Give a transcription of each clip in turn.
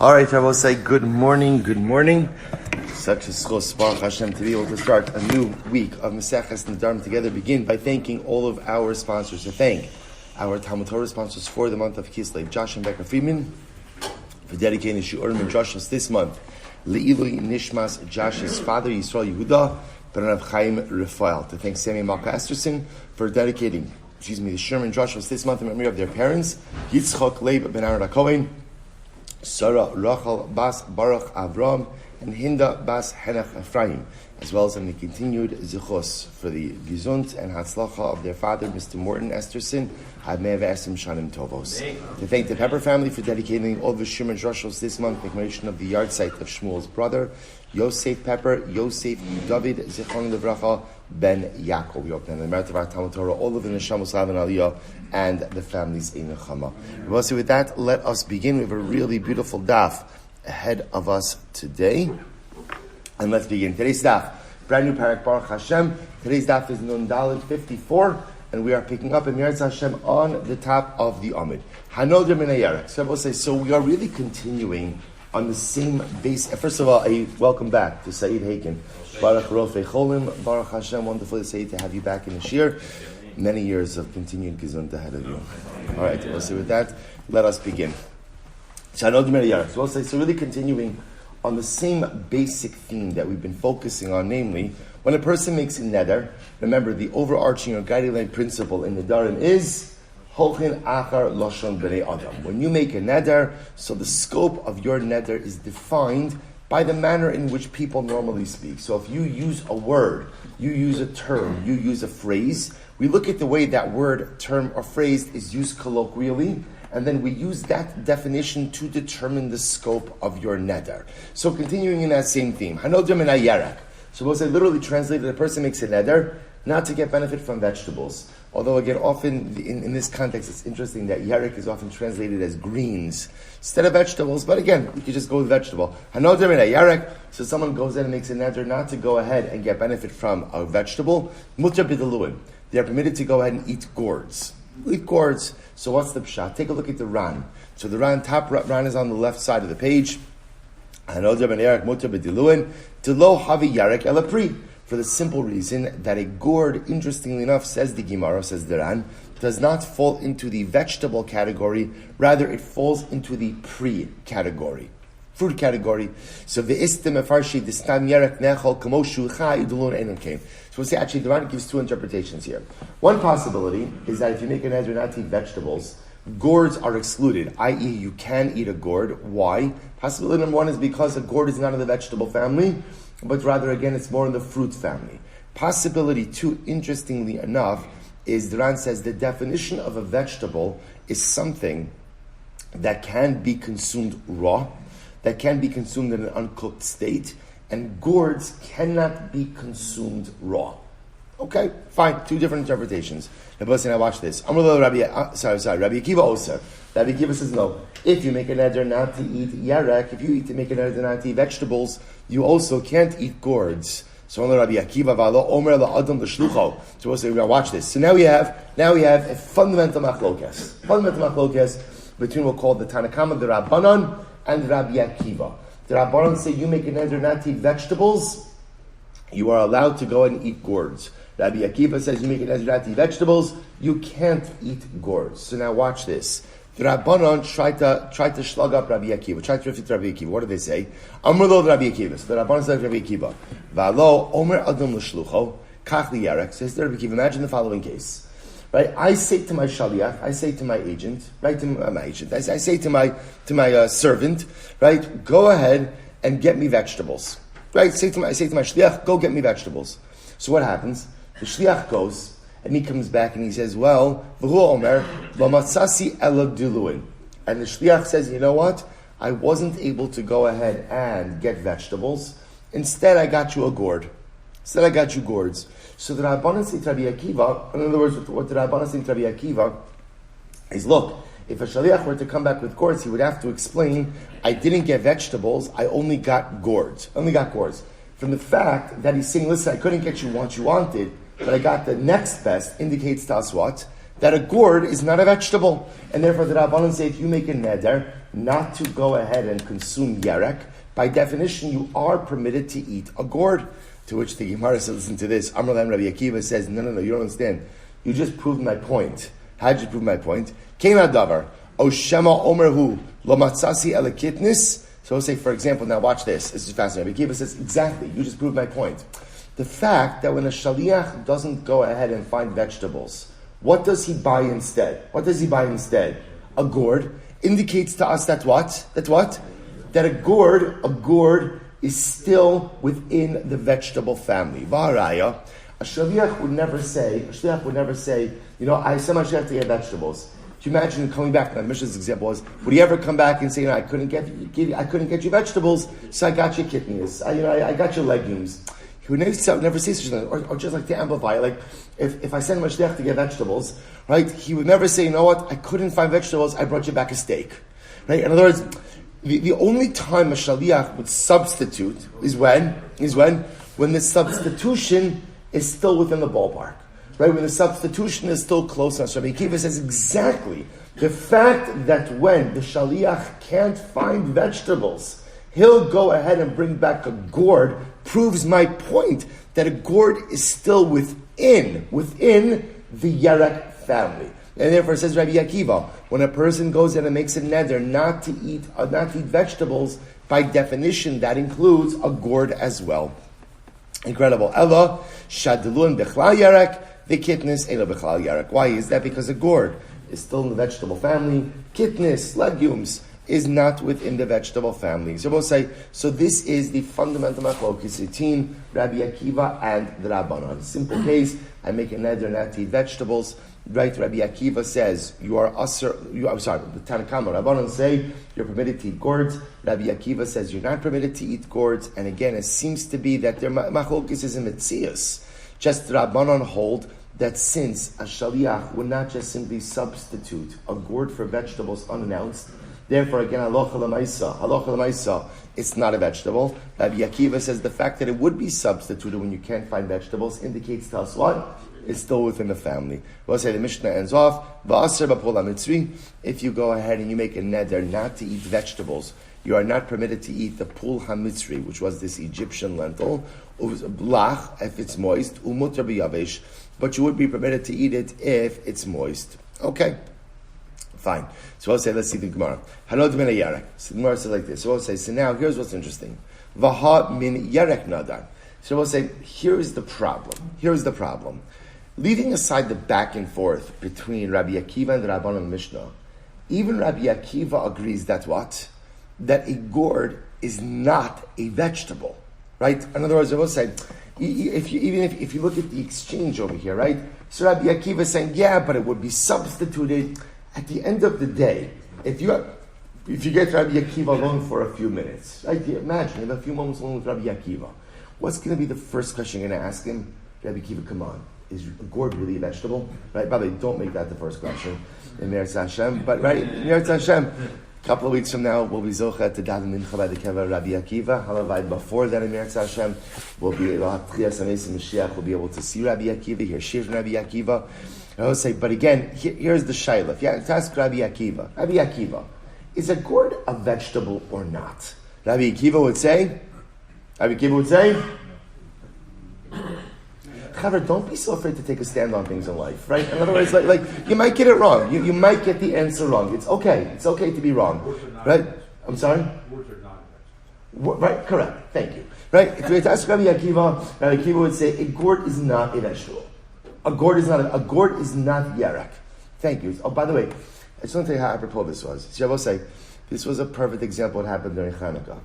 All right, I will say good morning, good morning. Such a schos, Baruch Hashem, to be able to start a new week of Maseches Nedarim together. Begin by thanking all of our sponsors. To thank our Talmud Torah sponsors for the month of Kislev, Josh and Becca Friedman, for dedicating the Shu'urim and Josh's this month. Le'ilui Nishmas Josh's father, Yisrael Yehuda, B'ranav Chaim Rafael. To thank Sammy Malka Esterson for dedicating, the Sherman Joshua's this month in memory of their parents, Yitzchok Leib Ben Aaron HaKohen, Sarah Rachel Bas Baruch Avram, and Hinda Bas Henach Ephraim, as well as in the continued zichos for the Gesund and Hatzlacha of their father, Mr. Morton Esterson, Admei V'Esim Shanim Tovos. To thank the Pepper family for dedicating all the Sherman Joshua's this month in commemoration of the yard site of Shmuel's brother, Yosef Pepper, Yosef David Zichron Levracha Ben Yaakov. We hope that in the merit of our Talmud Torah, all of the Neshamos Lav and Aliyah, and the families in Nechama. Also, with that, let us begin. We have a really beautiful daf ahead of us today. And let's begin. Today's daf, brand new parak, Baruch Hashem. Today's daf is Nun Daled 54, and we are picking up in Yirtz Hashem on the top of the Amid. Hanoder Min HaYarek. So I will say, so we are really continuing on the same base. First of all, a welcome back to Saeed Haken. Baruch Rofei Cholim, Baruch Hashem, wonderful Saeed to have you back in the shir. Many years of continued gesund ahead of you. All right, so with that, let us begin. So we'll say, so really continuing on the same basic theme that we've been focusing on, namely, when a person makes a neder, remember the overarching or guiding line principle in Nedarim is Holchin Achar Loshon B'nei Adam. When you make a neder, so the scope of your neder is defined by the manner in which people normally speak. So if you use a word, you use a term, you use a phrase, we look at the way that word, term, or phrase is used colloquially, and then we use that definition to determine the scope of your neder. So continuing in that same theme, Hanoder Min HaYarek. So we'll say literally translated, a person makes a neder not to get benefit from vegetables. Although again, often in this context, it's interesting that yarek is often translated as greens instead of vegetables. But again, you could just go with vegetable. Hanoder Min HaYarek. So someone goes in and makes a neder not to go ahead and get benefit from a vegetable. Mutar b'diluin. They are permitted to go ahead and eat gourds. Eat gourds. So what's the pshat? Take a look at the Ran. So the Ran, top Ran is on the left side of the page. Hanoder Min HaYarek mutar b'diluin. Tilo havi yarek elapri. For the simple reason that a gourd, interestingly enough, says the Gemara, says the Ran, does not fall into the vegetable category, rather it falls into the pre-category, fruit category. So ve'istem efarshi distam yarek nechol kamoshu chai idulun enum came. So we'll say actually the Ran gives two interpretations here. One possibility is that if you make a neder not to eat vegetables, gourds are excluded, i.e. you can eat a gourd. Why? Possibility number one is because a gourd is not in the vegetable family, but rather, again, it's more in the fruit family. Possibility two, interestingly enough, is the Ran says the definition of a vegetable is something that can be consumed raw, that can be consumed in an uncooked state, and gourds cannot be consumed raw. Okay, fine, two different interpretations. Now, listen, I watch this. Rabbi Akiva Oser. Rabbi Akiva says no. If you make a neder not to eat yarek, if you make a neder not to eat vegetables, you also can't eat gourds. So Rabbi Akiva v'alo omer la'adam l'shlucho. So we'll say, we're going to watch this. So now we have a fundamental machlokes. Between what we'll call the Tanakama, the Rabbanon, and Rabbi Akiva. The Rabbanon say you make a neder not to eat vegetables, you are allowed to go and eat gourds. Rabbi Akiva says you make a neder not to eat vegetables, you can't eat gourds. So now watch this. The Rabbanon tried to slug up Rabbi Akiva, tried to refute Rabbi Akiva. What do they say? Amrlo Rabbi Akiva. So the Rabbanon says Rabbi Akiva. Valo Omer Adam L'Shlucho Kach Liyarek. Says to Rabbi Akiva, imagine the following case. Right? I say to my shaliach, I say to my agent, right? To my agent, I say to my servant, right? Go ahead and get me vegetables. Right? I say to my shliach, go get me vegetables. So what happens? The shliach goes, and he comes back and he says, well, v'hu omer, v'matzasi ela diluin. And the shliach says, you know what? I wasn't able to go ahead and get vegetables. Instead, I got you a gourd. Instead, I got you gourds. So the Rabbanan say to Rabbi Akiva, in other words, what the Rabbanan say to Rabbi Akiva is, look, if a shaliach were to come back with gourds, he would have to explain, I didn't get vegetables, I only got gourds. From the fact that he's saying, listen, I couldn't get you what you wanted, but I got the next best, indicates to us what? that a gourd is not a vegetable. And therefore the Rabbanan say if you make a neder not to go ahead and consume yerek, by definition you are permitted to eat a gourd. To which the Gemara says, listen to this, Amar Lam Rabbi Akiva says, no, you don't understand. You just proved my point. How did you prove my point? Kena davar, O Shema Omerhu, Lo Matzasi Elekitnis. So we'll say, for example, now watch this. This is fascinating. Rabbi Akiva says, exactly, you just proved my point. The fact that when a shaliach doesn't go ahead and find vegetables, what does he buy instead? A gourd. Indicates to us that what? That a gourd is still within the vegetable family. V'haraya, a shaliach would never say, I sent my shaliach to get vegetables. Can you imagine coming back? And Mishnah's example was, would he ever come back and say, I couldn't get you vegetables, so I got you kidneys. I got you legumes. He would never say such a thing, or just like to amplify, like if I send my shliach to get vegetables, right? He would never say, you know what? I couldn't find vegetables. I brought you back a steak, right? In other words, the only time a shaliach would substitute is when the substitution is still within the ballpark. Right, when the substitution is still close enough. So Rabbi Akiva says exactly the fact that when the shaliach can't find vegetables, he'll go ahead and bring back a gourd, proves my point that a gourd is still within the yerek family. And therefore says Rabbi Akiva, when a person goes in and makes a neder not to eat vegetables, by definition that includes a gourd as well. Incredible. Ella shadlun bechlal yerek. The kitnis elo bechlal yarek. Why is that? Because a gourd is still in the vegetable family. Kitnis, legumes, is not within the vegetable family. So we'll say, so this is the fundamental machlokes between Rabbi Akiva and the Rabbanan. Simple case, I make a neder not to eat vegetables. Right, Rabbi Akiva says, the Tanna Kama, Rabbanan say, you're permitted to eat gourds. Rabbi Akiva says, you're not permitted to eat gourds. And again, it seems to be that their machlokes is in Metzias. Just Rabbanan hold that since a shaliach would not just simply substitute a gourd for vegetables unannounced, therefore again halacha l'maisa, it's not a vegetable. Rabbi Akiva says the fact that it would be substituted when you can't find vegetables indicates to us what? It's still within the family. We'll say the Mishnah ends off, v'aser b'pol hamitzri, if you go ahead and you make a neder not to eat vegetables, you are not permitted to eat the pul hamitzri, which was this Egyptian lentil, blach, if it's moist, umutar b'yavesh, but you would be permitted to eat it if it's moist. Okay, fine. So I'll say, let's see the Gemara. Hanod min yarek. So the Gemara says like this. So I'll say, so now here's what's interesting. Vaha min yarek nadar. So we'll say, here's the problem. Leaving aside the back and forth between Rabbi Akiva and the Rabbanan Mishnah, even Rabbi Akiva agrees that what? That a gourd is not a vegetable, right? In other words, I will say, if you look at the exchange over here, right? So Rabbi Akiva is saying, yeah, but it would be substituted. At the end of the day, if you get Rabbi Akiva alone for a few minutes, right? Imagine you have a few moments alone with Rabbi Akiva. What's going to be the first question you're going to ask him? Rabbi Akiva, come on. Is a gourd really a vegetable? Right? By the way, don't make that the first question in Meretz Hashem. But right, in Meretz Hashem, a couple of weeks from now, we'll be zocha to daven mincha by the kever Rabbi Akiva. Halavai before that in Meretz Hashem, we'll be able to see Rabbi Akiva, hear shir from Rabbi Akiva. I will say, but again, here's the shayla. If you have to ask Rabbi Akiva, is a gourd a vegetable or not? Rabbi Akiva would say, Chaver, don't be so afraid to take a stand on things in life, right? In other words, like you might get it wrong. You might get the answer wrong. It's okay. It's okay to be wrong, right? I'm sorry? Right, correct. Thank you. Right? If we had to ask Rabbi Akiva would say, a gourd is not a vegetable. A gourd is not yerek. Thank you. Oh, by the way, I just want to tell you how apropos this was. So I will say, this was a perfect example of what happened during Hanukkah.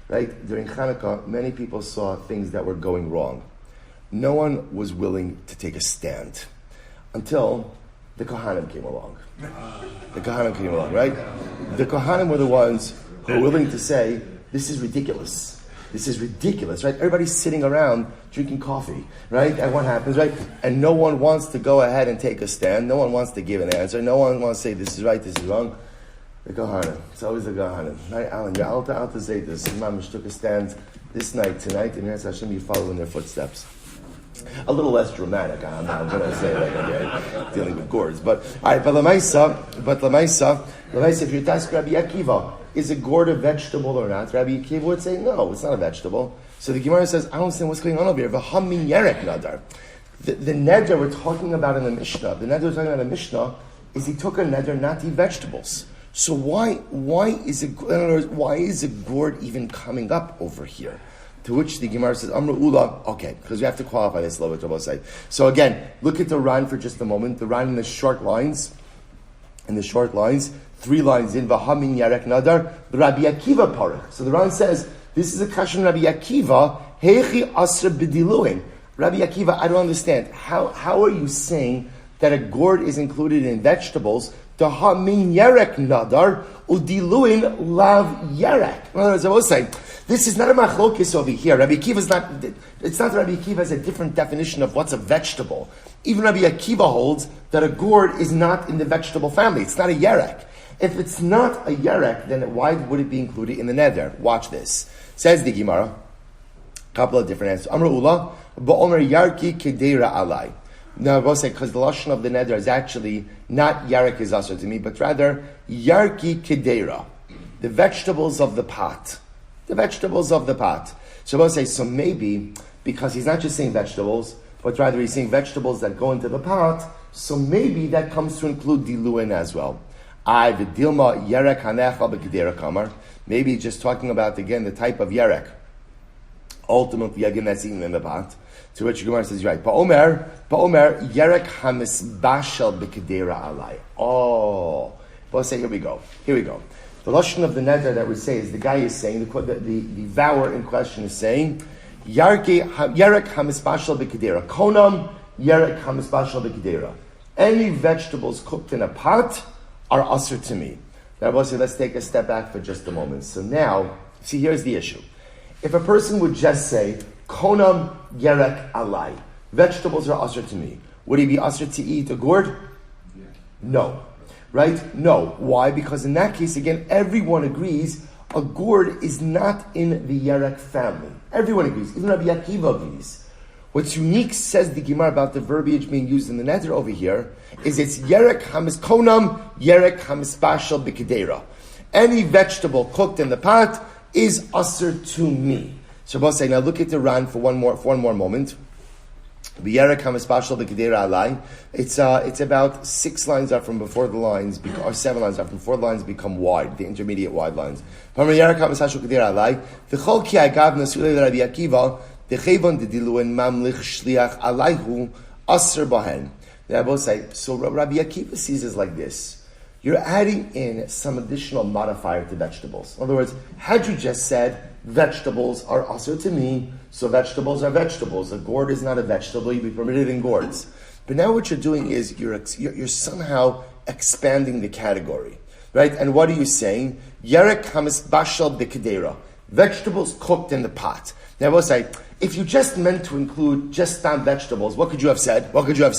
Right? During Hanukkah, many people saw things that were going wrong. No one was willing to take a stand until the Kohanim came along. Right? The Kohanim were the ones who were willing to say, this is ridiculous, right? Everybody's sitting around drinking coffee, right? And what happens, right? And no one wants to go ahead and take a stand. No one wants to give an answer. No one wants to say, this is right, this is wrong. The Kohanim. It's always the Kohanim. Right, Alan? You're out to say this. Mamish took a stand this night, tonight, and Hashem, you follow in their footsteps. A little less dramatic. I'm not going to say like okay, dealing with gourds, but all right. But lemaisa, if you ask Rabbi Akiva, is a gourd a vegetable or not? Rabbi Akiva would say no, it's not a vegetable. So the Gemara says, I don't understand what's going on over here. V'hamin yerek nadar. The neder we're talking about in the Mishnah, the neder we're talking about in the Mishnah is he took a neder not to eat vegetables. So why is a gourd even coming up over here? To which the Gemara says, Amra Ula, okay, because we have to qualify this a little bit, Rabbi. So again, look at the Ran for just a moment. The Ran in the short lines, 3 lines in, V'hamin yarek nadar, the Rabbi Akiva parach. So the Ran says, this is a question Rabbi Akiva, Heichi asra b'diluin. Rabbi Akiva, I don't understand. How are you saying that a gourd is included in vegetables? V'hamin yarek nadar, udiluin lav yarek. In other words, I was saying, this is not a machlokis over here. Rabbi Akiva is not, it's not that Rabbi Akiva has a different definition of what's a vegetable. Even Rabbi Akiva holds that a gourd is not in the vegetable family. It's not a yerek. If it's not a yerek, then why would it be included in the neder? Watch this. Says the Gemara, a couple of different answers. Amra Ula, ba'omer yarki kedeira alai. Now I will say, because the lashon of the neder is actually not yarek is asur to me, but rather yarki kedeira, the vegetables of the pot. The vegetables of the pot. So I will say, so maybe, because he's not just saying vegetables, but rather he's saying vegetables that go into the pot, so maybe that comes to include diluin as well. V'dilma yerek hanecha b'kedera kamar. Maybe just talking about, again, the type of yerek. Ultimately, again, that's eaten in the pot. To which Gemara says, right. Ba'omer, yerek hamisbashel b'kedera alai. Oh. But say, here we go. The lashon of the neder that we say is the guy is saying, the vower in question is saying, yerek hamisbashel b'kedera. Konam, yerek hamisbashel b'kedera. Any vegetables cooked in a pot are asur to me. Now, let's take a step back for just a moment. So now, see, here's the issue. If a person would just say, konam yerek alai, vegetables are asur to me, would he be asur to eat a gourd? Yeah. No. Right? No. Why? Because in that case, again, everyone agrees a gourd is not in the yerek family. Everyone agrees. Even Rabbi Akiva agrees. What's unique, says the Gemara, about the verbiage being used in the neder over here, is it's yerek hamis konam, yerek hamis bashal b'kedera. Any vegetable cooked in the pot is asur to me. So both say, now look at the Ran for one more moment. Yerek hamis bashal b'kedera alai. It's about 6 lines up from before the lines, or 7 lines up from before the lines become wide, the intermediate wide lines. Yerek hamis bashal b'kedera alai. V'chol ki agav nasulei Rabbi Akiva. The chevon de diluin mamlich shliach alayhu aser bahen. Now I both say, so Rabbi Akiva sees it like this. You're adding in some additional modifier to vegetables. In other words, had you just said vegetables are aser to me, so vegetables are vegetables. A gourd is not a vegetable; you'd be permitted in gourds. But now what you're doing is you're somehow expanding the category, right? And what are you saying? Yerek hamis bashal b'kedera, vegetables cooked in the pot. Now I will say, if you just meant to include just non-vegetables, what could you have said? Vegetables.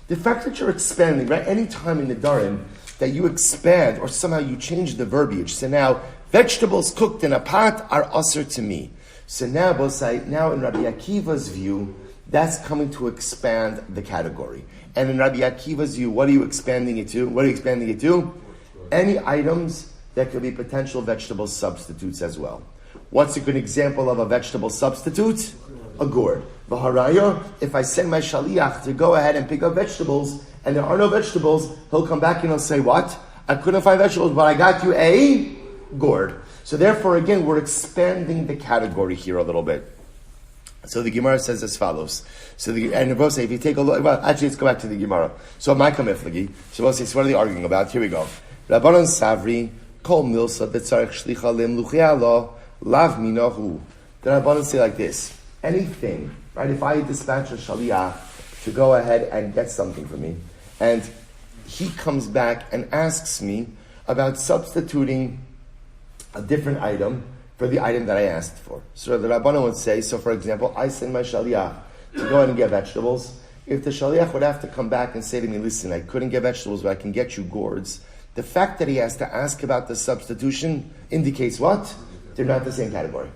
The fact that you're expanding, right? Any time in Nedarim that you expand or somehow you change the verbiage. So now, vegetables cooked in a pot are asur to me. So now, now in Rabbi Akiva's view, that's coming to expand the category. And in Rabbi Akiva's view, what are you expanding it to? Any items that could be potential vegetable substitutes as well. What's a good example of a vegetable substitute? A gourd. V'haraya, if I send my shaliach to go ahead and pick up vegetables, and there are no vegetables, he'll come back and he'll say, what? I couldn't find vegetables, but I got you a gourd. So therefore, again, we're expanding the category here a little bit. So the Gemara says as follows. And we'll say, if you take a look, well, actually, let's go back to the Gemara. So, Ma'ika Miflagi. So we'll say, so what are they arguing about? Here we go. Rabbanon Savri, Kol Milsa, Betzarech Shlicha Lim Luchialo, Lav minahu. The Rabbanan say like this: anything, right? If I dispatch a shaliach to go ahead and get something for me, and he comes back and asks me about substituting a different item for the item that I asked for. So the Rabbanan would say, so for example, I send my shaliach to go ahead and get vegetables. If the shaliach would have to come back and say to me, listen, I couldn't get vegetables, but I can get you gourds, the fact that he has to ask about the substitution indicates what? They're not the same category.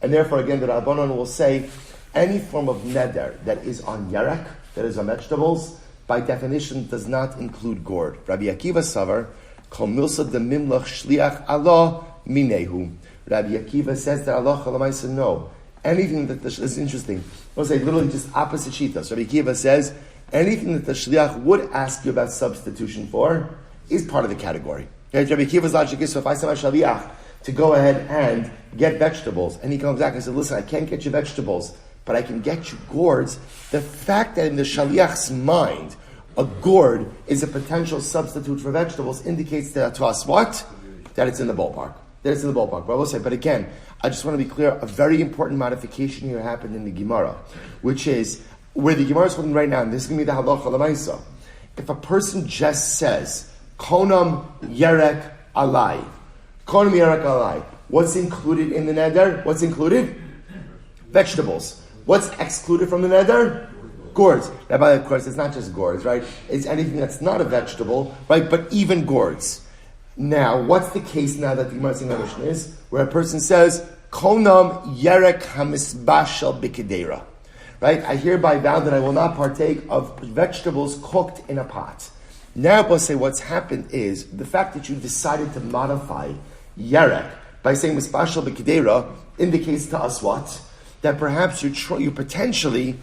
And therefore, again, the Rabbanon will say, any form of neder that is on yerek, that is on vegetables, by definition does not include gourd. Rabbi Akiva savar, kol milsa de mimlach shliach Allah minehu. Rabbi Akiva says that Allah Chalamaisa no. Anything that this is interesting. I'll say literally just opposite shitas. Rabbi Akiva says anything that the shliach would ask you about substitution for is part of the category. Rabbi Akiva's logic is, so if I send my shliach to go ahead and get vegetables, and he comes back and says, listen, I can't get you vegetables, but I can get you gourds. The fact that in the shaliach's mind, a gourd is a potential substitute for vegetables indicates that to us what? That it's in the ballpark. That it's in the ballpark. But I will say, but again, I just want to be clear, a very important modification here happened in the Gemara, which is, where the Gemara is holding right now, and this is going to be the halacha l'maisa. If a person just says, konam yerek alai, konam yerek alai, what's included in the neder? What's included? Vegetables. What's excluded from the neder? Gourds. Now, by the way, of course, it's not just gourds, right? It's anything that's not a vegetable, right? But even gourds. Now, what's the case now that the Gemara Mishnah is? Where a person says, konam yerek hamisbashal b'kedera. Right? I hereby vow that I will not partake of vegetables cooked in a pot. Now, we'll say what's happened is the fact that you decided to modify yerek by saying misbashal b'kedera indicates to us what? That perhaps you're potentially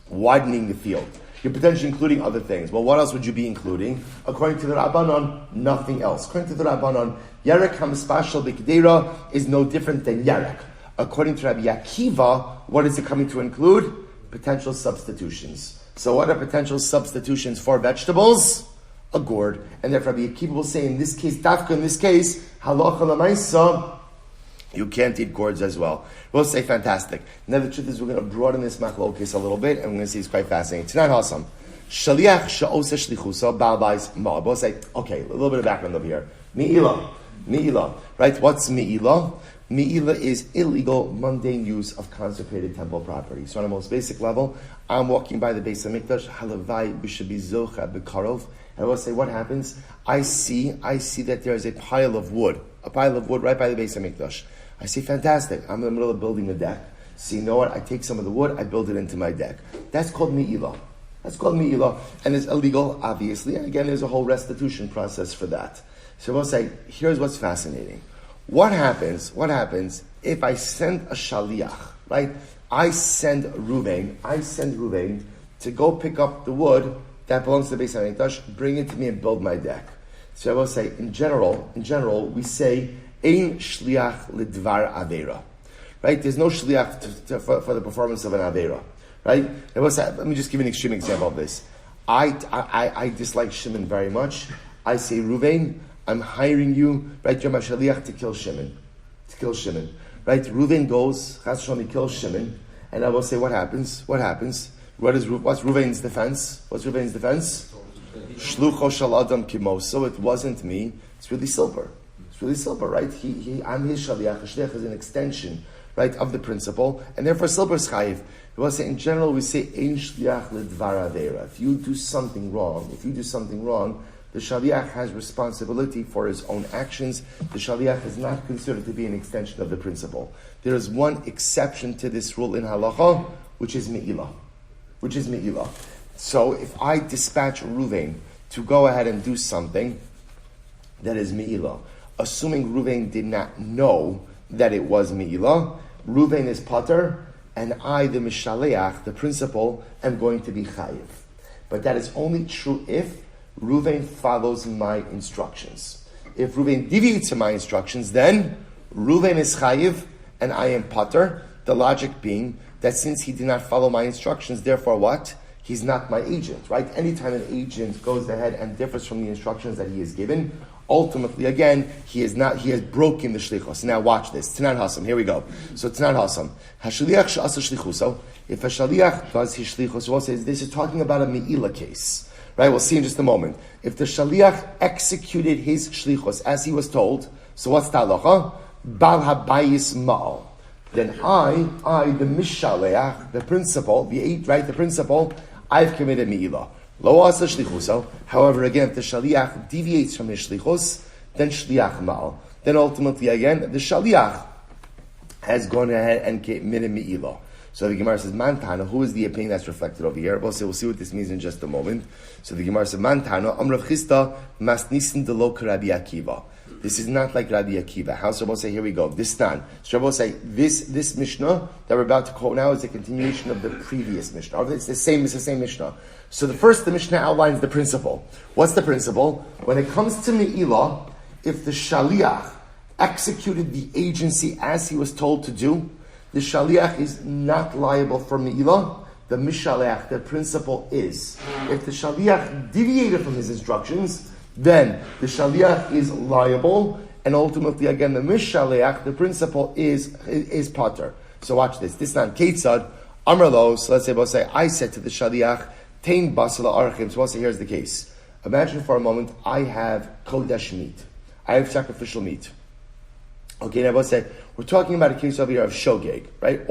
widening the field. You're potentially including other things. Well, what else would you be including? According to the Rabbanon, nothing else. According to the Rabbanon, Yerek HaMispashal B'Kedera is no different than Yerek. According to Rabbi Akiva, what is it coming to include? Potential substitutions. So what are potential substitutions for vegetables? A gourd. And therefore Rabbi Akiva will say, in this case, Dafka, in this case, Halacha L'Maisa, you can't eat gourds as well. We'll say fantastic. Now the truth is we're going to broaden this machlokes a little bit, and we're going to see it's quite fascinating. Tonight, awesome. Shaliach she'oseh shlichuso ba'al bais ma. We'll say, okay, a little bit of background over here. Mi'ilah. Right? What's mi'ilah? Mi'ilah is illegal, mundane use of consecrated temple property. So on a most basic level, I'm walking by the Beis HaMikdash, halavai b'shabi zocha b'karov, and I will say, what happens? I see that there is a pile of wood right by the Beis HaMikdash. I say, fantastic. I'm in the middle of building a deck. So you know what? I take some of the wood, I build it into my deck. That's called mi'ilah. And it's illegal, obviously. And again, there's a whole restitution process for that. So we'll say, here's what's fascinating. What happens if I send a shaliach, right? I send Ruvain to go pick up the wood that belongs to the Beis HaMikdash, bring it to me and build my deck. So I will say, in general, we say, ein shliach lidvar aveira, right? There's no shliach for the performance of an aveira, right? I will say, let me just give you an extreme example of this. I dislike Shimon very much. I say, Ruvain, I'm hiring you, right? You're my shaliach to kill Shimon, right? Ruvain goes, Chas Shalom, he kills Shimon, and I will say, what happens? What's Ruvain's defense? Shlucho shel adam kimoso. It wasn't me. It's really silver, right? I'm his shaliach. A shaliach is an extension, right, of the principle, and therefore silver is chayiv. We will say, in general, we say ein shliach lidvar aveira. If you do something wrong, the shaliach has responsibility for his own actions. The shaliach is not considered to be an extension of the principle. There is one exception to this rule in halacha, which is me'ilah. So if I dispatch Ruvain to go ahead and do something that is me'ilah, assuming Ruvain did not know that it was me'ilah, Ruvain is pater, and I, the mishaleach, the principal, am going to be chayiv. But that is only true if Ruvain follows my instructions. If Ruvain deviates from my instructions, then Ruvain is chayiv, and I am pater. The logic being that since he did not follow my instructions, therefore what? He's not my agent, right? Anytime an agent goes ahead and differs from the instructions that he is given, ultimately, again, he has broken the shlichus. Now watch this. Tanan Hasam, here we go. So Tanan Hasam. Hashaliach she'asa shlichuso. If a shaliach does his shlichus, we'll say this is talking about a me'ilah case. Right? We'll see in just a moment. If the shaliach executed his shlichus as he was told, so what's the halacha? Bal habayis ma'al. Then I, the mishaleach, the principal, the principal, I've committed me'ilah. Lo asa shlichuso. However, again, if the shaliach deviates from his shlichus, then shliach ma'al. Then ultimately, again, the shaliach has gone ahead and committed me'ilah. So the Gemara says, Mantana, who is the opinion that's reflected over here? We'll see what this means in just a moment. So the Gemara says, Mantana, Amrav Chista, Masnisin de lo Rabbi Akiva. This is not like Rabbi Akiva. How's Rabbi say? Here we go. This time. So Rabbi say, this Mishnah that we're about to quote now is a continuation of the previous Mishnah. It's the same Mishnah. So the Mishnah outlines the principle. What's the principle? When it comes to Me'ilah, if the Shaliach executed the agency as he was told to do, the Shaliach is not liable for Me'ilah. The Mishaleach, the principle is. If the Shaliach deviated from his instructions, then the Shaliach is liable, and ultimately, again, the Mishaleach, the principle is pater. So watch this. This is not Ketzad, Amrlo, so let's say, I said to the Shaliach, Tein basala archim. So we'll say, here's the case. Imagine for a moment, I have Kodesh meat. I have sacrificial meat. Okay, now we'll say, we're talking about a case over here of shogeg, right?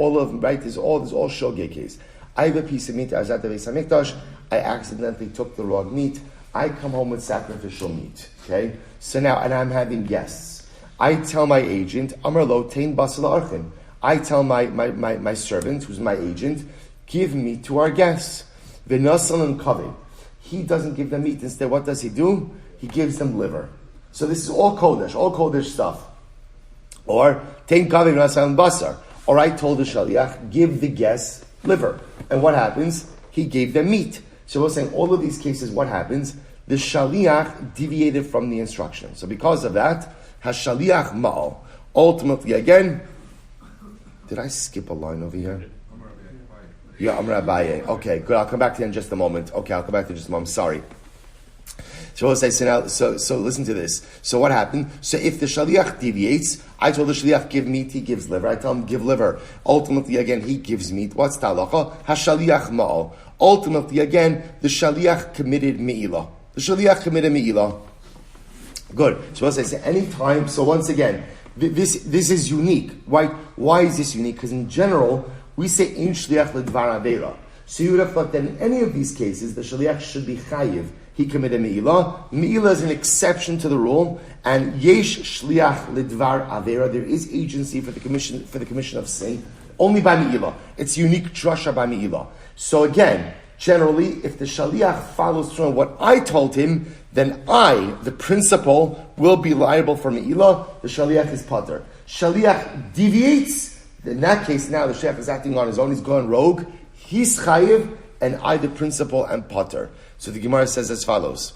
There's all shogeg case. I have a piece of meat, I was at the Beis HaMikdash, I accidentally took the wrong meat, I come home with sacrificial meat, okay? So now, and I'm having guests. I tell my agent, Amar lo tein basal archim. I tell my servant, who's my agent, give meat to our guests. V'nasal and kaveh. He doesn't give them meat. Instead, what does he do? He gives them liver. So this is all Kodesh stuff. Or, tein kaveh v'nasal and basar. Or I told the Shaliach, give the guests liver. And what happens? He gave them meat. So we're saying all of these cases, what happens? The Shaliach deviated from the instruction. So because of that, HaShaliach Ma'al. Ultimately, again, did I skip a line over here? Yeah, Amar Abaye. Okay, good. I'll come back to you in just a moment. Sorry. So we'll say, so listen to this. So what happened? So if the Shaliach deviates, I told the Shaliach give meat, he gives liver. I tell him give liver. Ultimately, again, he gives meat. What's the halacha? HaShaliach Ma'al. Ultimately, again, the Shaliach committed Me'ilah. Good. So we'll say any time. So once again, this is unique. Why is this unique? Because in general, we say in Shliach L'Dvar Aveira. So you would have thought that in any of these cases, the Shaliach should be chayiv. He committed Me'ilah. Me'ilah is an exception to the rule, and Yesh Shliach L'Dvar Aveira. There is agency for the commission of sin only by Me'ilah. It's unique drasha by Me'ilah. So again, generally, if the Shaliach follows through on what I told him, then I, the principal, will be liable for Me'ilah. The Shaliach is pater. Shaliach deviates. In that case, now the Shaliach is acting on his own. He's gone rogue. He's chayiv, and I, the principal, am pater. So the Gemara says as follows.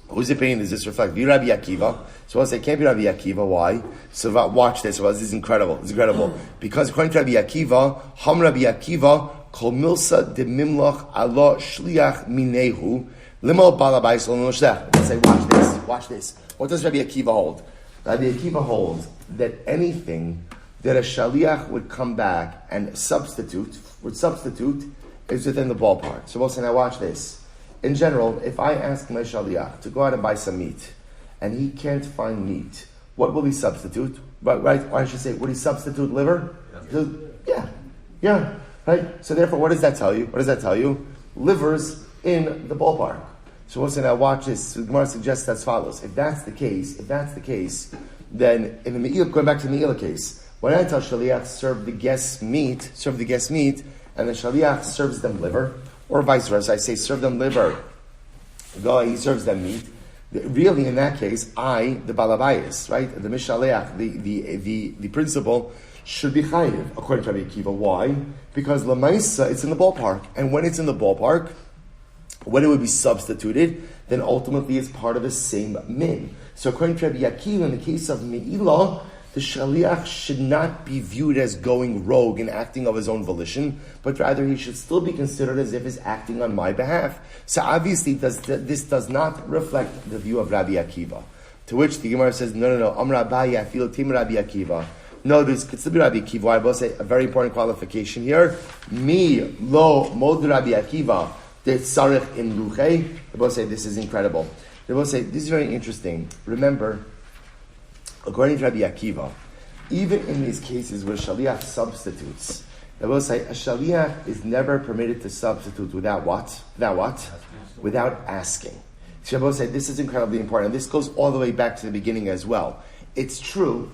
Whose opinion does this reflect? Be Rabbi Akiva. So I'll say, can't be Rabbi Akiva. Why? So watch this. This is incredible. It's incredible. Because according to Rabbi Akiva, Ham Rabbi Akiva, Kol Milsa de Mimlach Allah Shliach Minehu, Limal Balabais Lo Noshech. I'll say, watch this. What does Rabbi Akiva hold? Rabbi Akiva holds that anything that a Shaliach would come back and substitute is within the ballpark. So we'll say, now watch this. In general, if I ask my Shaliach to go out and buy some meat, and he can't find meat, what will he substitute? Right? Or I should say, would he substitute liver? Yeah. Right? So therefore, what does that tell you? Liver's in the ballpark. So we'll say, now watch this. So the Gemara suggests as follows. If that's the case, then in the Me'ilah, going back to the Me'ilah case, when I tell Shaliach serve the guests meat, and the Shaliach serves them liver, or vice versa, I say serve them liver, he serves them meat. Really, in that case, I, the balabayas, right, the Mishaleach, the principal, should be chayiv, according to Rabbi Akiva. Why? Because lamaisa, it's in the ballpark, and when it's in the ballpark, when it would be substituted, then ultimately it's part of the same min. So according to Rabbi Akiva, in the case of Me'ilah, the Shaliach should not be viewed as going rogue and acting of his own volition, but rather he should still be considered as if he's acting on my behalf. So obviously this does not reflect the view of Rabbi Akiva. To which the Gemara says, no, Amar Abaye, I feel Tim Rabbi Akiva. No, this could still be Rabbi Akiva. I will say a very important qualification here. Mi lo mod Rabbi Akiva, the tzarech in ruchei. I will say this is incredible. They will say this is very interesting. Remember, according to Rabbi Akiva, even in these cases where Shaliach substitutes, they will say a Shaliach is never permitted to substitute without what? Without asking. So Rabbi will say this is incredibly important. And this goes all the way back to the beginning as well. It's true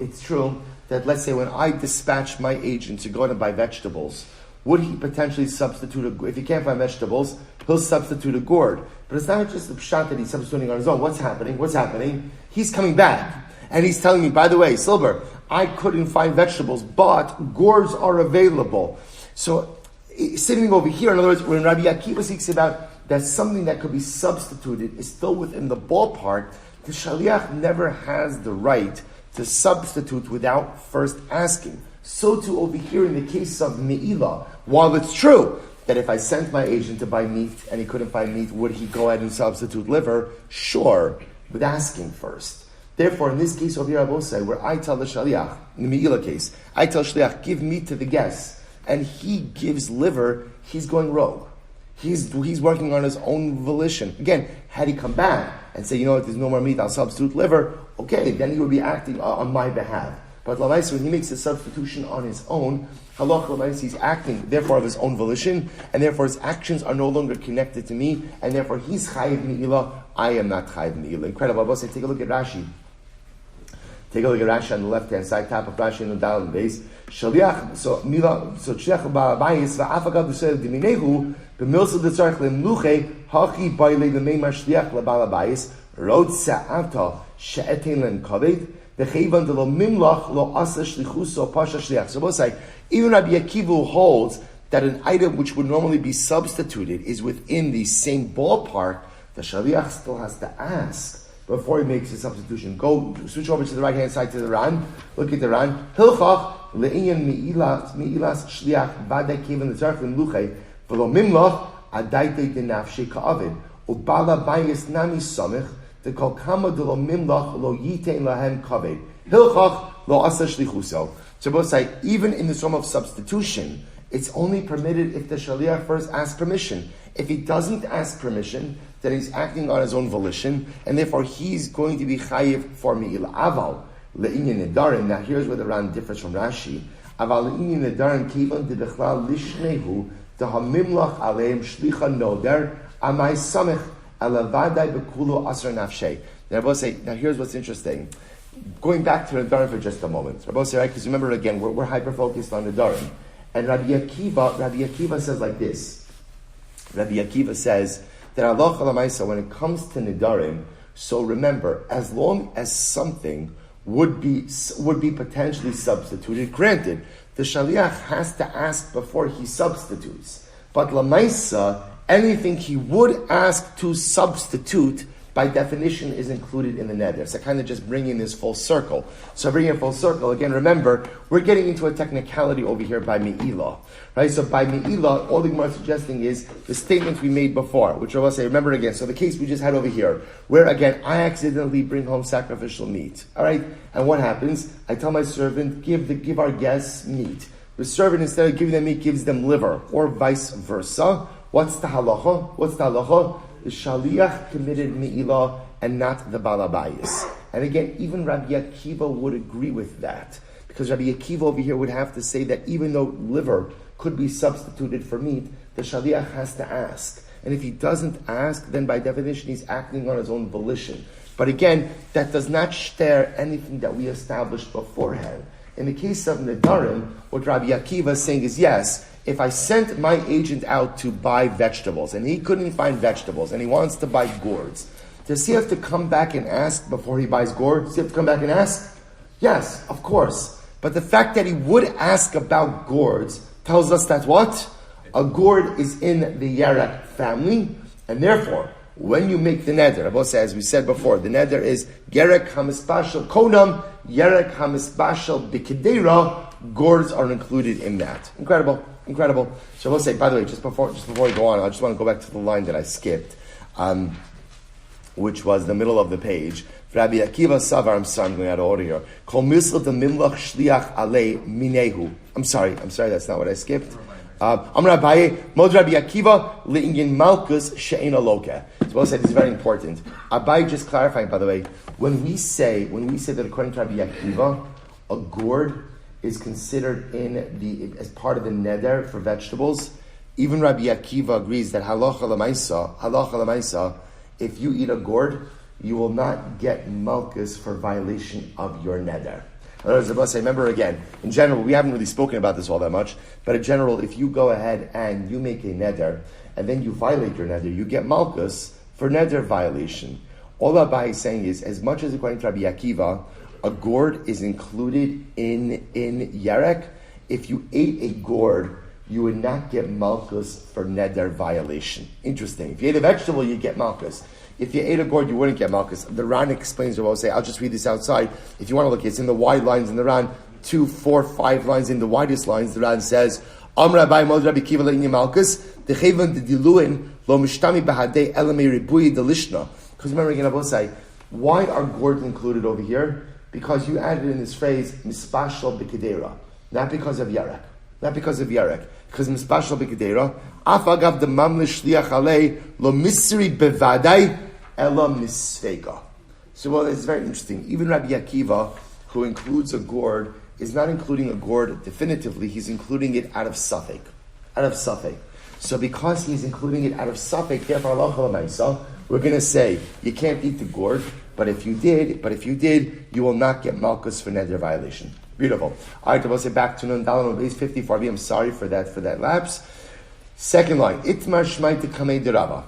that let's say when I dispatch my agent to go and buy vegetables, would he potentially substitute, if he can't find vegetables, he'll substitute a gourd. But it's not just the pshat that he's substituting on his own. What's happening? He's coming back. And he's telling me, by the way, Silver, I couldn't find vegetables, but gourds are available. So, sitting over here, in other words, when Rabbi Akiva speaks about that something that could be substituted is still within the ballpark, the shaliach never has the right to substitute without first asking. So too over here in the case of Me'ilah, while it's true that if I sent my agent to buy meat and he couldn't find meat, would he go ahead and substitute liver? Sure, but asking first. Therefore, in this case over here, I will say, where I tell the shaliach, in the Me'ilah case, I tell shaliach, give meat to the guest, and he gives liver, he's going rogue. He's working on his own volition. Again, had he come back and say, you know what, there's no more meat, I'll substitute liver, okay, then he would be acting on my behalf. But Lamais, when he makes a substitution on his own, Halach Lamais, he's acting, therefore, of his own volition, and therefore his actions are no longer connected to me, and therefore he's Chayiv Me'ilah, I am not Chayiv Me'ilah. Incredible. I will say, take a look at Rashi. Take a look at Rashi on the left-hand side, top of Rashi in the Daled base. Shaliach, so Shliach Ba'abayis, Va'afagav B'Sel Diminehu, B'Milsa D'Tzarech Lemluche, Hachi Baile B'Meimar Shliach L'Ba'abayis, Rod Sa'ata, She'etein Len Kaved, V'Cheivan D'Lo Mimlach Lo Asa Shlichuso Pasha Shliach. So we'll say, even Rabbi Akiva holds that an item which would normally be substituted is within the same ballpark, the Shaliach still has to ask before he makes a substitution. Go, switch over to the right-hand side to the Ran. Look at the Ran. Hilchach le'inyan mi'ilas shliach v'adai kevan l'tzarech l'mluchei v'lo mimloch adaitei denafshei ka'avid u'bala bayis nami samich de'kol kama de'lo mimloch lo yitein lahem kaved hilchach lo asa shlichuso. So both say, even in the form of substitution, it's only permitted if the shaliach first asks permission. If he doesn't ask permission, then he's acting on his own volition, and therefore he's going to be chayiv for mi'il aval le'inyan nedarim. Now here's where the Ran differs from Rashi. Aval le'inyan nedarim kivan debechlal lishnehu dehamimlach aleim shlicha noder amai samich alavadai bekulo asar nafshei. Now here's what's interesting. Going back to Nedarim for just a moment. Rabbi say, right? Because remember again, we're hyper focused on Nedarim, and Rabbi Akiva says like this. Rabbi Akiva says that Allah Alamaisa, when it comes to Nedarim, so remember, as long as something would be potentially substituted, granted, the Shaliach has to ask before he substitutes. But Lamaisa, anything he would ask to substitute, by definition, is included in the neder. So kind of just bringing this full circle. So bringing it full circle, again, remember, we're getting into a technicality over here by Me'ilah. Right? So by Me'ilah, all the Gemara is suggesting is the statements we made before, which I will say, remember again, so the case we just had over here, where again, I accidentally bring home sacrificial meat. Alright? And what happens? I tell my servant, give our guests meat. The servant, instead of giving them meat, gives them liver, or vice versa. What's the halacha? The shaliach committed me'ilah and not the balabayis. And again, even Rabbi Akiva would agree with that. Because Rabbi Akiva over here would have to say that even though liver could be substituted for meat, the shaliach has to ask. And if he doesn't ask, then by definition he's acting on his own volition. But again, that does not share anything that we established beforehand. In the case of Nedarim, what Rabbi Akiva is saying is, yes, if I sent my agent out to buy vegetables, and he couldn't find vegetables, and he wants to buy gourds, does he have to come back and ask before he buys gourds? Does he have to come back and ask? Yes, of course. But the fact that he would ask about gourds tells us that what? A gourd is in the Yerek family, and therefore, when you make the neder, Rabbi says, as we said before, the neder is Yerek hamispashal kodam, Yerek hamispashal bikidera. Gourds are included in that. Incredible. So I will say, by the way, just before we go on, I just want to go back to the line that I skipped, which was the middle of the page. Rabbi Akiva Savar, I'm going out of order here. Kol misl de mimlach shliach alei minehu. I'm sorry, that's not what I skipped. Amar Abaye, Mod Rabbi Akiva le'inyin malkus she'ena loka. So I'll say this is very important. Abaye just clarifying, by the way, when we say that according to Rabbi Akiva, a gourd is considered as part of the neder for vegetables. Even Rabbi Akiva agrees that halacha l'maisa, if you eat a gourd, you will not get malchus for violation of your neder. In other words, remember again, in general, we haven't really spoken about this all that much, but in general, if you go ahead and you make a neder, and then you violate your neder, you get malchus for neder violation. All Abai is saying is, as much as according to Rabbi Akiva, a gourd is included in Yarek, if you ate a gourd, you would not get malchus for neder violation. Interesting. If you ate a vegetable, you get malchus. If you ate a gourd, you wouldn't get malchus. The Ran explains, or I'll say, I'll just read this outside. If you want to look, it's in the wide lines in the Ran, 2, 4, 5 lines in the widest lines. The Ran says, Am Rabbi Mod Rabbi Kiva le'inyan malchus, dechevan de diluin lo mishtami bahadei elamei ribui delishna. Because remember again, I will say, why are gourds included over here? Because you added in this phrase, mispashal b'kedera. Not because of Yarek. Not because of Yarek. Because mispashal b'kedera, afagav de mamlish shliach alei lo misri bevadai ela misvega. So, well, it's very interesting. Even Rabbi Akiva, who includes a gourd, is not including a gourd definitively. He's including it out of suffix. Out of suffix. So because he's including it out of suffix, therefore, we're going to say, you can't eat the gourd, but if you did, you will not get malchus for neder violation. Beautiful. All right, we'll say back to Nun Dalan base 54. I'm sorry for that lapse. Second line, Itmar Shmai Tekamei de Rava.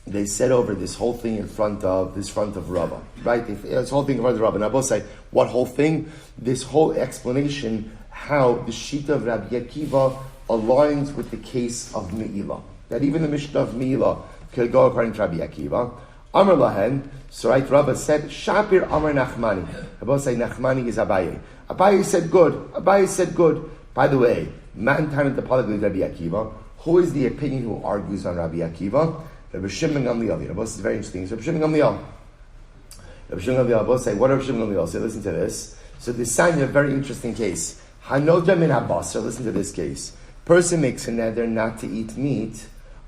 They said over this whole thing in front of Rava, right? This whole thing in front of Rava. Now, both say, what whole thing? This whole explanation, how the Shita of Rabbi Akiva aligns with the case of Me'ilah. That even the Mishnah of Me'ilah could go according to Rabbi Akiva. Amar Lahen, so right, Rava said, Shapir Amar Nachmani. Both say Nachmani is Abaye. Abaye said good. By the way, man time at the Palag with Rabbi Akiva. Who is the opinion who argues on Rabbi Akiva? Rabbi Shimon Gamliel. Rabbi is very interesting. Rabbi Shimon Gamliel. Both say, what Rabbi Shimon Gamliel say? Listen to this. So the Sanya, very interesting case. Hanodra min Abbasar. Listen to this case. Person makes a neder not to eat meat.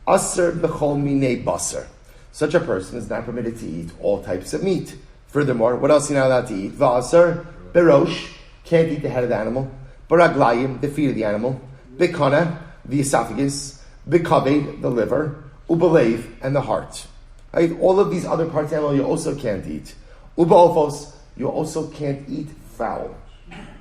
Aser b'chol minei basar. Such a person is not permitted to eat all types of meat. Furthermore, what else is he not allowed to eat? V'aser berosh, can't eat the head of the animal. Baraglayim, the feet of the animal. Bekana, the esophagus. Bekaved, the liver. Ubalev, and the heart. Right? All of these other parts of the animal you also can't eat. Ubaofos, you also can't eat fowl.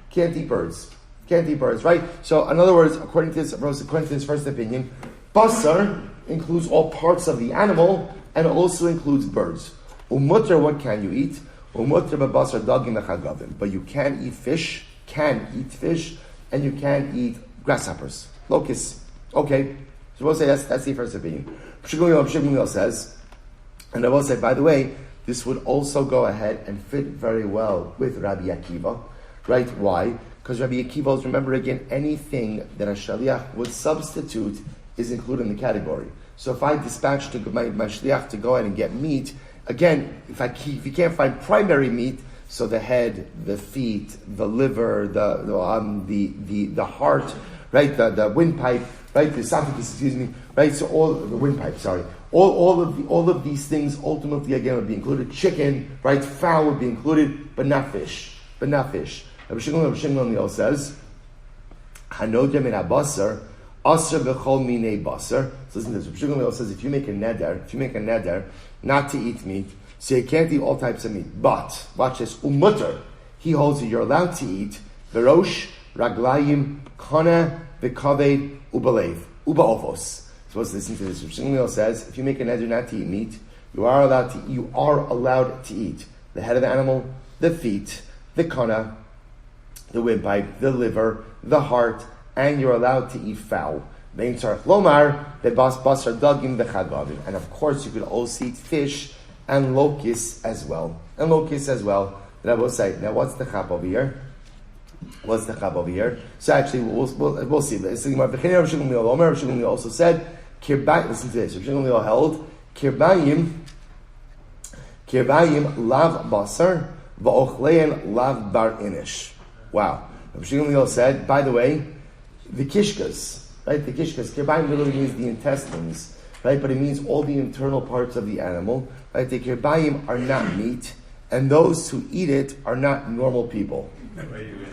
Can't eat birds. Right? So, in other words, according to this first opinion, basar includes all parts of the animal and also includes birds. Umutter, what can you eat? Umutter b'basar dagim echagavim. But you can eat fish, and you can eat grasshoppers, locusts. Okay, so we'll say that's the first opinion. Pshigumil says, and I will say, by the way, this would also go ahead and fit very well with Rabbi Akiva, right? Why? Because Rabbi Akiva, remember again, anything that a shaliach would substitute is included in the category. So if I dispatch to my shliach to go ahead and get meat, again, if you can't find primary meat, so the head, the feet, the liver, the heart, right, the windpipe, right, the esophagus, right, so all the windpipe, all of these things ultimately again would be included. Chicken, right, fowl would be included, but not fish. Rabbi Shimon says, Hanodra min habasar, asr b'chol minei basar. So listen to this. Rabbi Shimon says, if you make a neder not to eat meat, so you can't eat all types of meat. But watch this, umutter. He holds that you're allowed to eat berosh, raglayim, kana, v'kaved, ubalev, ubaofos. So let's listen to this. Rabbi Shimon says, if you make a neder not to eat meat, you are allowed to eat the head of the animal, the feet, the kana, the windpipe, the liver, the heart, and you're allowed to eat fowl. And of course, you could also eat fish and locusts as well. That I will say. Now, what's the chap over here? So actually, we'll see. Rabbi also said, listen to this. Rabbi Shimon held, Kirbayim lav basar va'ochlein lav bar inish. Wow. Rabbi Shimon said, by the way, the kishkas, right? The kishkas, kirbayim literally means the intestines, right? But it means all the internal parts of the animal, right? The kirbayim are not meat, and those who eat it are not normal people.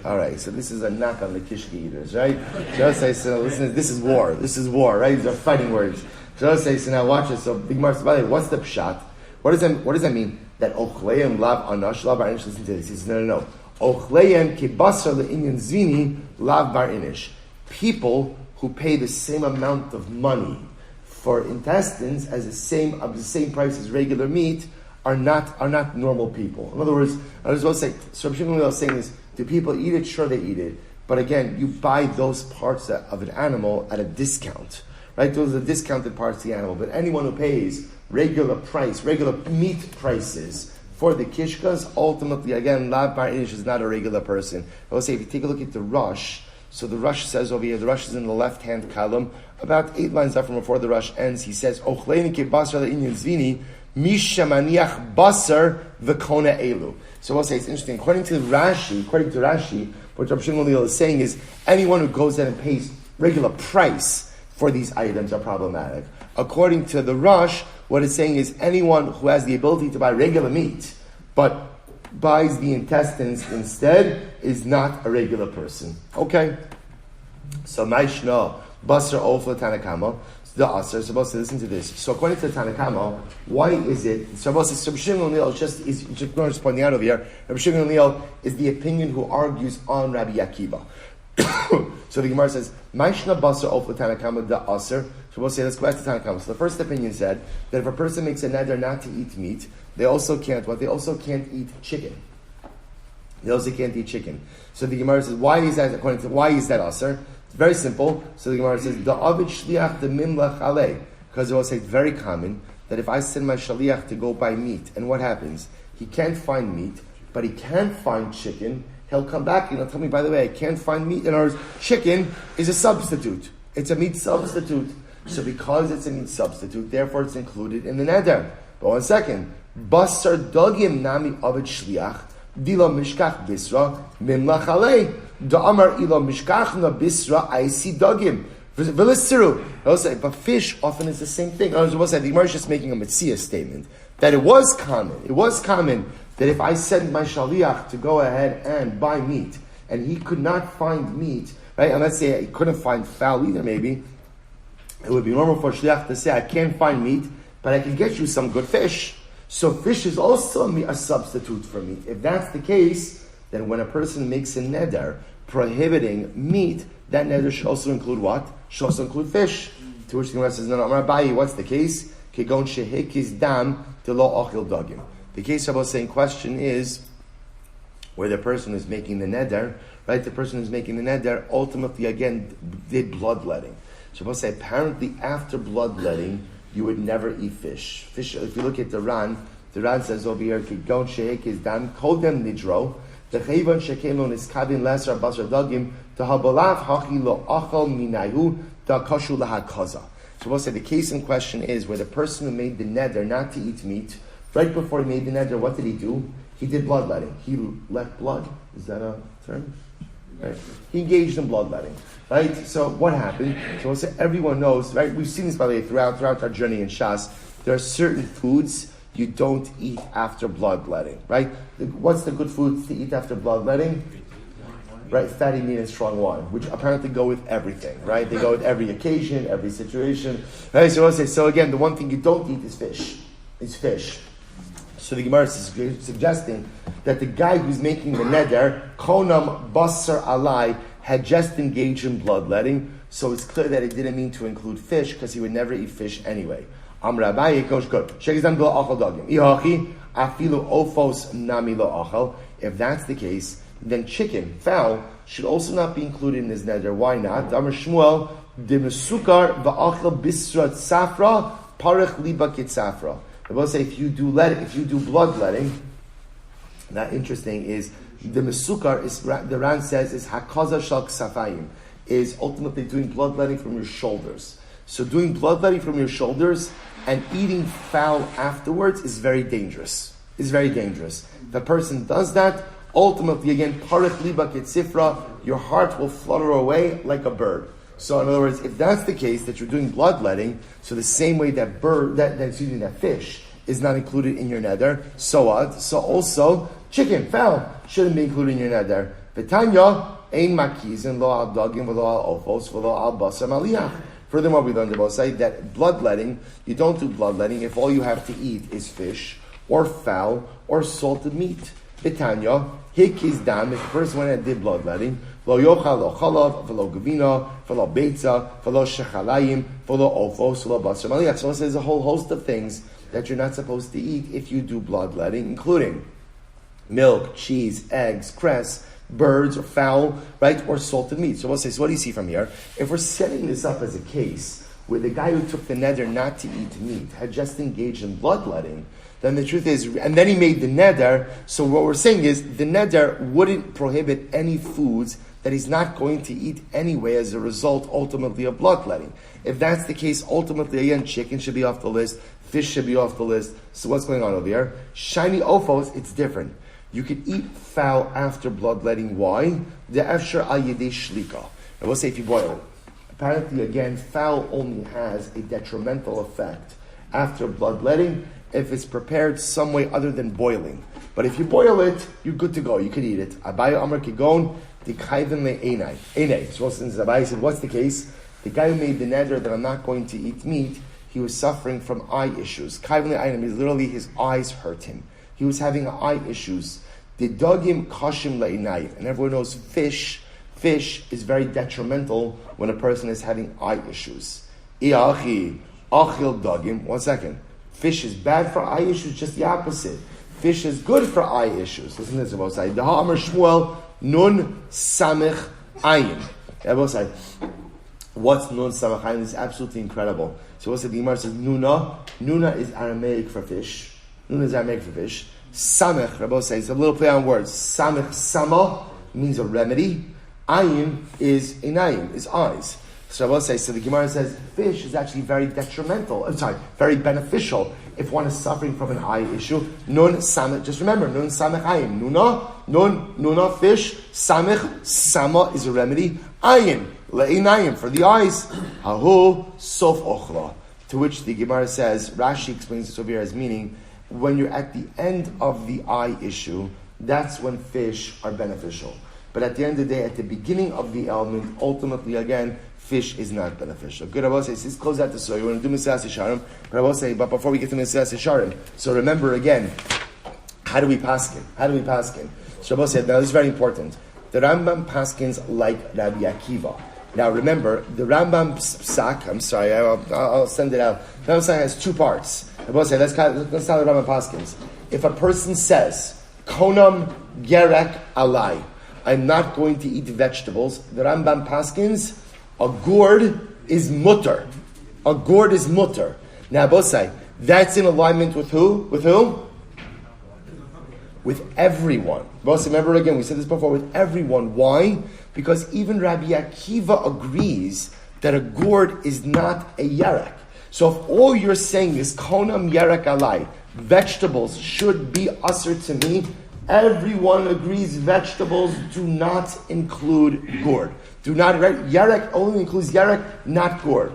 All right, so this is a knock on the kishka eaters, right? Just say, so listen, this is war, right? These are fighting words. Just say, so now watch it. So, Big Mar, by the way, what's the pshat? What does that mean? That ochleim lav anash lav anish, listen to this. He says, no. Ochleim kibasar le'inyan zvini lav bar inish. People who pay the same amount of money for intestines as the same price as regular meat are not normal people. In other words, I was supposed to say, so Rabbi Shimon was saying is, do people eat it? Sure, they eat it. But again, you buy those parts of an animal at a discount, right? Those are the discounted parts of the animal. But anyone who pays regular meat prices for the kishkas, ultimately, again, Lav Bar Inish is not a regular person. I will say, if you take a look at the Rosh, so the Rosh says over here, the Rosh is in the left-hand column, about 8 lines up from before the Rosh ends, he says, Ochleini ki basar le'inyan zvini, misha maniach basar v'kona elu. So I'll say, it's interesting, according to Rashi, what Rabbi Shimon is saying is, anyone who goes in and pays regular price for these items are problematic. According to the Rosh, what it's saying is anyone who has the ability to buy regular meat, but buys the intestines instead, is not a regular person. Okay? So, Maishno, Basar Ofla Tanakama, the Asr, supposed to listen to this. So, according to Tanakama, why is it, so Rabbi Shimon just pointing out over here, Rabbi Shimon is the opinion who argues on Rabbi Akiva. So the Gemara says, Maishna Basar Ofla Tanakama, the Asr. So we'll say, let's go back to Tanakama. So the first opinion said that if a person makes a neder not to eat meat, they also can't eat chicken. They also can't eat chicken. So the Gemara says, why is that Asr? It's very simple. So the Gemara says, the Avid Shliach the Mimlach Alei. Because it will say, it's very common that if I send my Shaliach to go buy meat, and what happens? He can't find meat, but he can't find chicken. He'll come back and he'll tell me, by the way, I can't find meat. In other words, chicken is a substitute. It's a meat substitute. So because it's a meat substitute, therefore it's included in the neder. But 1 second. Basar dogim nami avid shliach, dilo mishkach bisra, mimlach alei, da'amar ilo mishkachna bisra, aisi dogim. But fish often is the same thing. I was supposed to say, the Gemara is just making a Metziah statement. That it was common that if I send my shaliach to go ahead and buy meat, and he could not find meat, right? And let's say he couldn't find fowl either, maybe, it would be normal for shliach to say, I can't find meat, but I can get you some good fish. So fish is also a substitute for meat. If that's the case, then when a person makes a neder prohibiting meat, that neder should also include what? Should also include fish. To which the Gemara says, no, Amar Abayi, what's the case? Kegon shehekis dam de lo ochil dagim. The case Rabbi saying question is where the person is making the neder, right? The person who's making the neder ultimately again did bloodletting. So Rabbi say apparently after bloodletting you would never eat fish. Fish. If you look at the Ran says over here, "Kigon shehekis dam kodem nidro the chayvan shekelon is kabin lesser basar dagim the habalav hachi lo achal minayu da kashu lahakaza." So Rabbi say the case in question is where the person who made the neder not to eat meat. Right before he made the neder, what did he do? He did bloodletting. He let blood. Is that a term? Right. He engaged in bloodletting. Right? So what happened? So we'll say everyone knows, right? We've seen this, by the way, throughout our journey in Shas. There are certain foods you don't eat after bloodletting. Right? What's the good foods to eat after bloodletting? Right? Fatty meat and strong wine, which apparently go with everything. Right? They go with every occasion, every situation. Right? So we'll say, so again, the one thing you don't eat is fish. It's fish. So the Gemara is suggesting that the guy who's making the neder, konam basar alai, had just engaged in bloodletting, so it's clear that it didn't mean to include fish because he would never eat fish anyway. Amra Abaye goes good. Shekizam lo achal dagim. Ihachi afilu ofos nami lo achal. If that's the case, then chicken, fowl, should also not be included in his neder. Why not? Amar Shmuel de mesukar va'achal bisrat safra parech liba kitzafra. I will say if you do bloodletting, that interesting is the mesukar is the Ran says is hakaza shal ksafayim, is ultimately doing bloodletting from your shoulders. So doing bloodletting from your shoulders and eating fowl afterwards is very dangerous. The person does that, ultimately again parech liba kitzifra, your heart will flutter away like a bird. So in other words, if that's the case, that you're doing bloodletting, so the same way that that fish is not included in your neder, so also chicken, fowl, shouldn't be included in your neder. V'tanya, ein makizin lo al dagim v'lo al ofos v'lo al basar maliyach. Furthermore, we learned about say that bloodletting, you don't do bloodletting if all you have to eat is fish, or fowl, or salted meat. V'tanya, Hikis dam, if a person went and did bloodletting, lo yochal, lo chalav, v'lo gavina, v'lo beitza, v'lo shechalayim, v'lo ofos, v'lo basar maliach. So there's a whole host of things that you're not supposed to eat if you do bloodletting, including milk, cheese, eggs, cress, birds or fowl, right, or salted meat. So we'll say, so what do you see from here? If we're setting this up as a case where the guy who took the neder not to eat meat had just engaged in bloodletting, then the truth is, and then he made the neder, so what we're saying is the neder wouldn't prohibit any foods that he's not going to eat anyway as a result, ultimately, of bloodletting. If that's the case, ultimately, again, chicken should be off the list, fish should be off the list. So what's going on over here? Shiny ofos, it's different. You could eat fowl after bloodletting. Why? The efshar al yedei shlika. I will say if you boil it. Apparently, again, fowl only has a detrimental effect after bloodletting if it's prepared some way other than boiling. But if you boil it, you're good to go. You can eat it. Abaye Amar Kigon, Dikayven le'enai. Enai. So since Abaye said, what's the case? The guy who made the neder that I'm not going to eat meat, he was suffering from eye issues. Kayven le'enai means literally his eyes hurt him. He was having eye issues. The dogim kashim le'enai. And everyone knows fish is very detrimental when a person is having eye issues. Iachi, achil dogim. 1 second. Fish is bad for eye issues, just the opposite. Fish is good for eye issues. Listen to this about side. The Ha'amar Shmuel, nun samich ayin. About side. What's nun samich ayin? This is absolutely incredible. So what's the Gemara says? Nuna. Nuna is Aramaic for fish. Nuna is Aramaic for fish. Samich, Rabbi says, a little play on words. Samich, sama, means a remedy. Ayin is inayim, is eyes. So Rabbi says, so the Gemara says, fish is actually very detrimental, very beneficial if one is suffering from an eye issue. Nun samich, just remember, nun samich ayin. Nuna, fish. Samich, sama is a remedy. Ayin, le'inayim, for the eyes. Hahu, sof ochla. To which the Gemara says, Rashi explains this over here as meaning, when you're at the end of the eye issue, that's when fish are beneficial. But at the end of the day, at the beginning of the ailment, ultimately, again, fish is not beneficial. Good, Rabbi says, let's close out the story. We're going to do Mesilas Yesharim. Rabbi say, but before we get to Mesilas Yesharim, so remember again, how do we paskin? So Rabbi said, now this is very important. The Rambam paskins like Rabbi Akiva. Now remember, the Rambam psak, I'm sorry, I'll send it out. The Rambam psak has 2 parts. Rabbi said, let's how the Rambam paskins. If a person says, konam gerek alai, I'm not going to eat vegetables, the Rambam paskins, a gourd is mutter. A gourd is mutter. Now, Bosai, that's in alignment with who? With who? With everyone. Bosai, remember again, we said this before, with everyone. Why? Because even Rabbi Akiva agrees that a gourd is not a yarek. So if all you're saying is konam yarek alai, vegetables should be usher to me, everyone agrees vegetables do not include gourd. Do not, yarek only includes yarek, not gourd.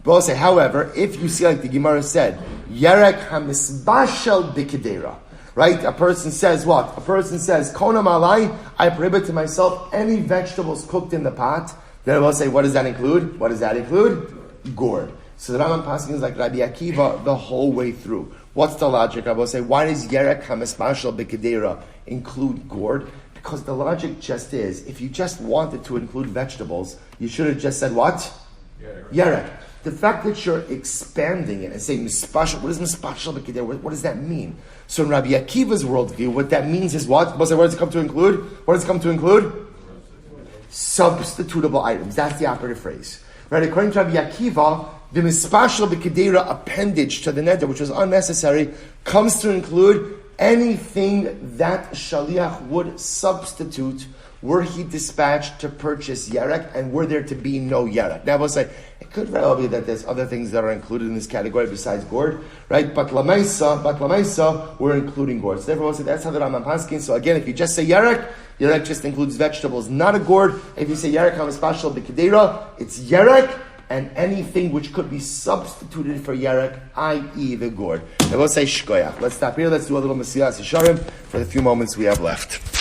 But say, however, if you see like the Gemara said, yarek hamisbashel b'kedera, right? A person says what? A person says, konam alai, I prohibit to myself any vegetables cooked in the pot. Then I will say, what does that include? What does that include? Gourd. So the Rambam passing is like Rabbi Akiva the whole way through. What's the logic? I will say, why does yerek hamisbashel b'kedera include gourd? Because the logic just is, if you just wanted to include vegetables, you should have just said what? Yerek. The fact that you're expanding it and saying mispashal, what is mispashal b'kedera? What does that mean? So in Rabbi Akiva's worldview, what that means is what? What does it come to include? What does it come to include? Substitutable items. That's the operative phrase. Right? According to Rabbi Akiva, the mispashal b'kedera appendage to the neder, which was unnecessary, comes to include anything that shaliach would substitute were he dispatched to purchase yarek and were there to be no yarek. Now, I will say, it could very well be that there's other things that are included in this category besides gourd, right? But lamaisa, we're including gourd. So therefore, we'll say that's how the Rambam paskin. So again, if you just say yarek just includes vegetables, not a gourd. If you say yarek hamispashal b'kedera, it's yarek and anything which could be substituted for yarek, i.e. the gourd. I will say shkoyach. Let's stop here. Let's do a little Mesilas Yesharim for the few moments we have left.